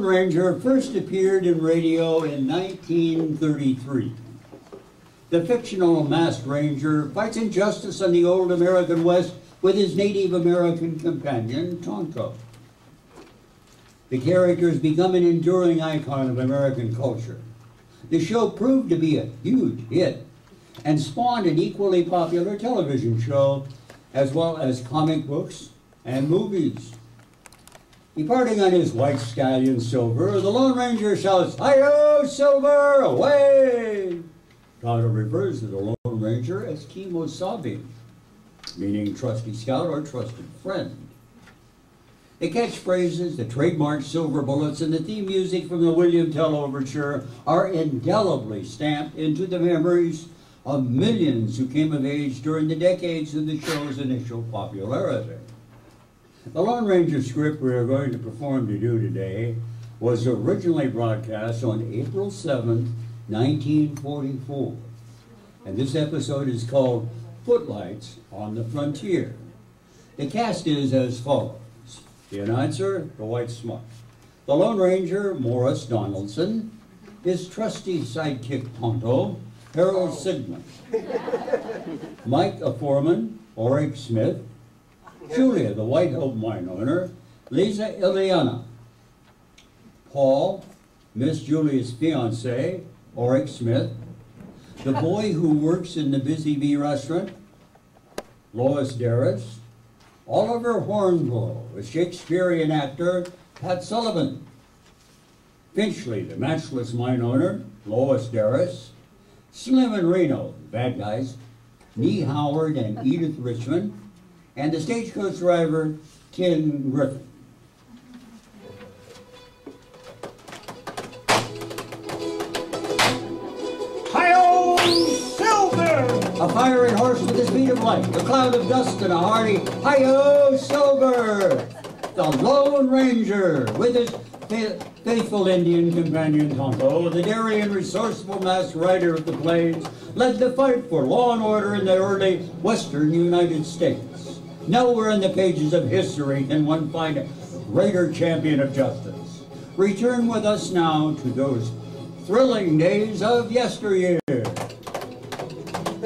Lone Ranger first appeared in radio in 1933. The fictional masked ranger fights injustice on the old American West with his Native American companion, Tonto. The character has become an enduring icon of American culture. The show proved to be a huge hit and spawned an equally popular television show, as well as comic books and movies. Departing on his white stallion Silver, the Lone Ranger shouts, "Hi-yo, Silver, away!" Tonto refers to the Lone Ranger as Kimosabi, meaning trusty scout or trusted friend. The catchphrases, the trademark silver bullets, and the theme music from the William Tell Overture are indelibly stamped into the memories of millions who came of age during the decades of the show's initial popularity. The Lone Ranger script we are going to perform to you today was originally broadcast on April 7, 1944. And this episode is called Footlights on the Frontier. The cast is as follows. The announcer, the White Smut. The Lone Ranger, Morris Donaldson. His trusty sidekick, Tonto, Harold Sigmund. Mike, a foreman, Orrick Smith. Julia, the White Hope mine owner, Lisa Illianna. Paul, Miss Julia's fiancé, Orrick Smith. The boy who works in the Busy Bee restaurant, Lois Daris. Oliver Hornblow, a Shakespearean actor, Pat Sullivan. Finchley, the matchless mine owner, Lois Daris. Slim and Reno, the bad guys, Nee Howard and Edith Richman. And the stagecoach driver, Ken Griffin. Hi-yo, Silver! A fiery horse with the speed of light, a cloud of dust, and a hearty hi-yo, Silver! The Lone Ranger, with his faithful Indian companion Tonto, the daring and resourceful masked rider of the plains, led the fight for law and order in the early western United States. Nowhere in the pages of history can one find a greater champion of justice. Return with us now to those thrilling days of yesteryear.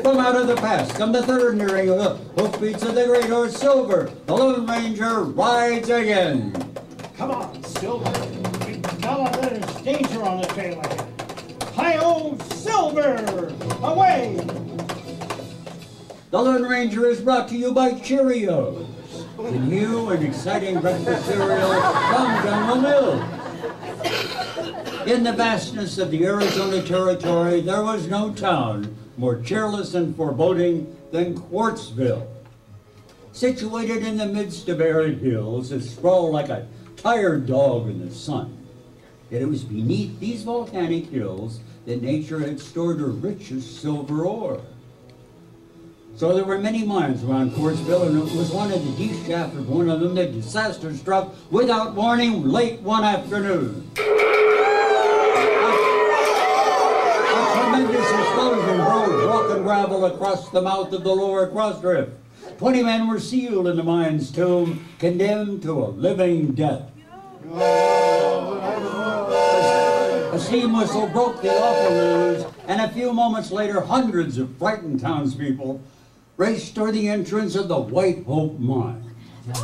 From out of the past come the thundering of the hoofbeats of the great horse Silver. The Lone Ranger rides again. Come on, Silver. You gotta let there's danger on the trail ahead. Hi-yo, Silver! Away! The Lone Ranger is brought to you by Cheerios, the new and exciting breakfast cereal from General Mills. In the vastness of the Arizona Territory, there was no town more cheerless and foreboding than Quartzville. Situated in the midst of arid hills, it sprawled like a tired dog in the sun. Yet it was beneath these volcanic hills that nature had stored her richest silver ore. So there were many mines around Quartzville, and it was one of the deep shaft of one of them that disaster struck without warning late one afternoon. A tremendous explosion drove rock and gravel across the mouth of the lower crossdrift. 20 men were sealed in the mine's tomb, condemned to a living death. A steam whistle broke the awful news, and a few moments later, hundreds of frightened townspeople raced toward the entrance of the White Hope mine. Mike,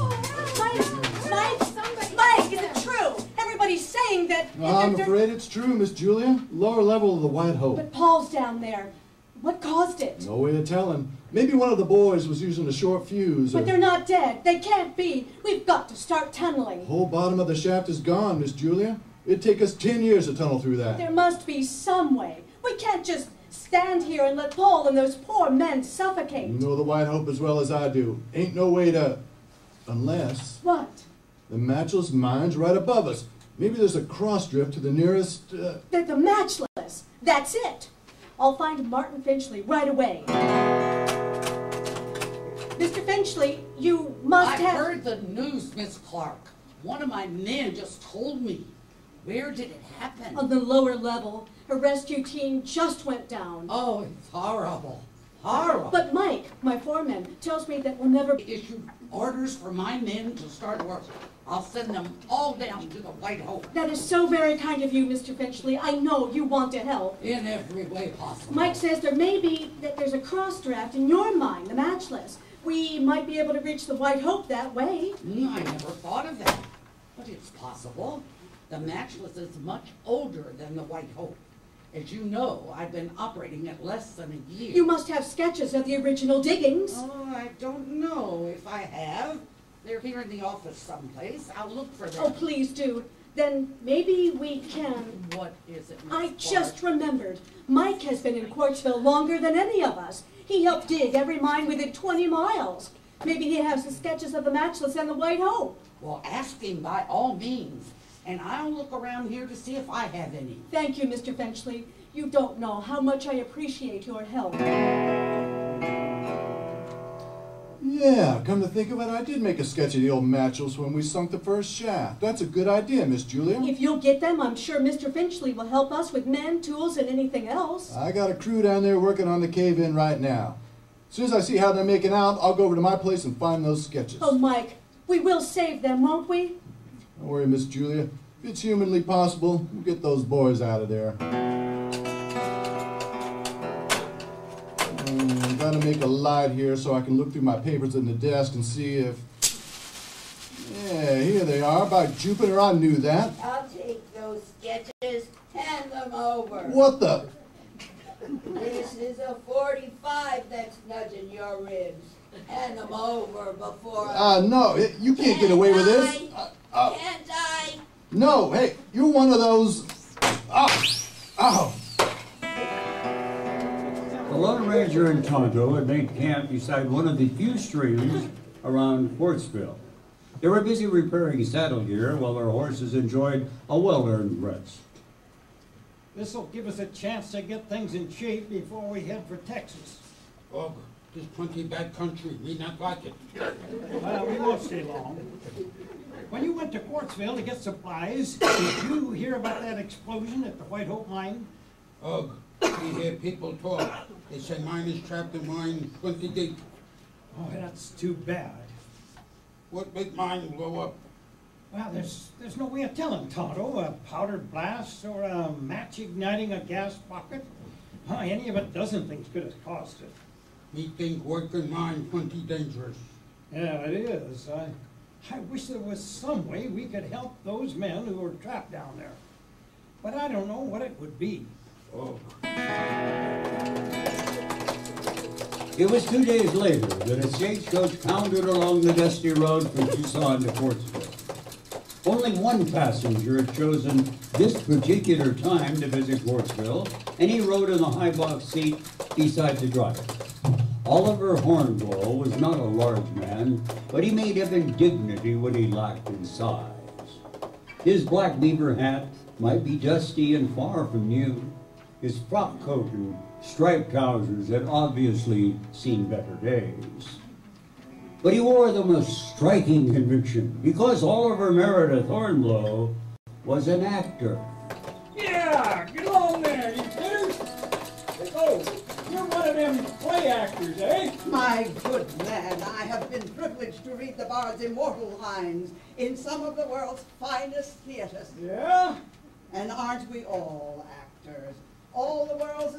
is it true? Everybody's saying that... I'm afraid it's true, Miss Julia. Lower level of the White Hope. But Paul's down there. What caused it? No way of telling. Maybe one of the boys was using a short fuse. But they're not dead. They can't be. We've got to start tunneling. The whole bottom of the shaft is gone, Miss Julia. It'd take us 10 years to tunnel through that. There must be some way. We can't just stand here and let Paul and those poor men suffocate. You know the White Hope as well as I do. Ain't no way to... Unless... What? The matchless mine's right above us. Maybe there's a cross drift to the nearest... They're the matchless. That's it. I'll find Martin Finchley right away. Mr. Finchley, you must have... I heard the news, Miss Clark. One of my men just told me. Where did it happen? On the lower level. A rescue team just went down. Oh, it's horrible. Horrible. But Mike, my foreman, tells me that we'll never... Issued orders for my men to start work. I'll send them all down to the White Hope. That is so very kind of you, Mr. Finchley. I know you want to help. In every way possible. Mike says there's a cross draft in your mind, the matchless. We might be able to reach the White Hope that way. I never thought of that. But it's possible. The matchless is much older than the White Hope. As you know, I've been operating it less than a year. You must have sketches of the original diggings. Oh, I don't know if I have. They're here in the office someplace. I'll look for them. Oh, please do. Then maybe we can... What is it, Miss I Clark? just remembered. Mike has been in Quartzville longer than any of us. He helped dig every mine within 20 miles. Maybe he has the sketches of the matchless and the White Hope. Well, ask him by all means. And I'll look around here to see if I have any. Thank you, Mr. Finchley. You don't know how much I appreciate your help. Yeah, come to think of it, I did make a sketch of the old matchless when we sunk the first shaft. That's a good idea, Miss Julia. If you'll get them, I'm sure Mr. Finchley will help us with men, tools, and anything else. I got a crew down there working on the cave-in right now. As soon as I see how they're making out, I'll go over to my place and find those sketches. Oh, Mike, we will save them, won't we? Don't worry, Miss Julia. If it's humanly possible, we'll get those boys out of there. I'm gonna make a light here so I can look through my papers in the desk and see if... Yeah, here they are. By Jupiter, I knew that. I'll take those sketches, hand them over. What the... This is a 45 that's nudging your ribs. Hand them over before I... No, you can't get away with this. Can't I? No, hey, you're one of those... Ow! Ow! The Lone Ranger and Tonto had made camp beside one of the few streams around Quartzville. They were busy repairing saddle gear while their horses enjoyed a well-earned rest. This'll give us a chance to get things in shape before we head for Texas. Oh, this plenty bad country. We not like it. Well, we won't stay long. When you went to Quartzville to get supplies, did you hear about that explosion at the White Hope mine? Ugh, we hear people talk. They say mine is trapped in mine 20 deep. Oh, that's too bad. What big mine will blow up? Well, there's no way of telling, Tonto. A powdered blast or a match igniting a gas pocket? Any of a dozen things could have caused it. Me think working mine plenty dangerous. Yeah, it is. I wish there was some way we could help those men who are trapped down there. But I don't know what it would be. Oh. It was 2 days later that a stagecoach pounded along the dusty road from Tucson to Quartzville. Only one passenger had chosen this particular time to visit Quartzville, and he rode in the high box seat beside the driver. Oliver Hornblow was not a large man, but he made even dignity what he lacked in size. His black beaver hat might be dusty and far from new. His frock coat and striped trousers had obviously seen better days. But he wore the most striking conviction, because Oliver Meredith Hornblow was an actor. Yeah, get along there, you critters. Oh, you're one of them play actors, eh? My good man, I have been privileged to read the Bard's immortal lines in some of the world's finest theaters. Yeah? And aren't we all actors? All the world's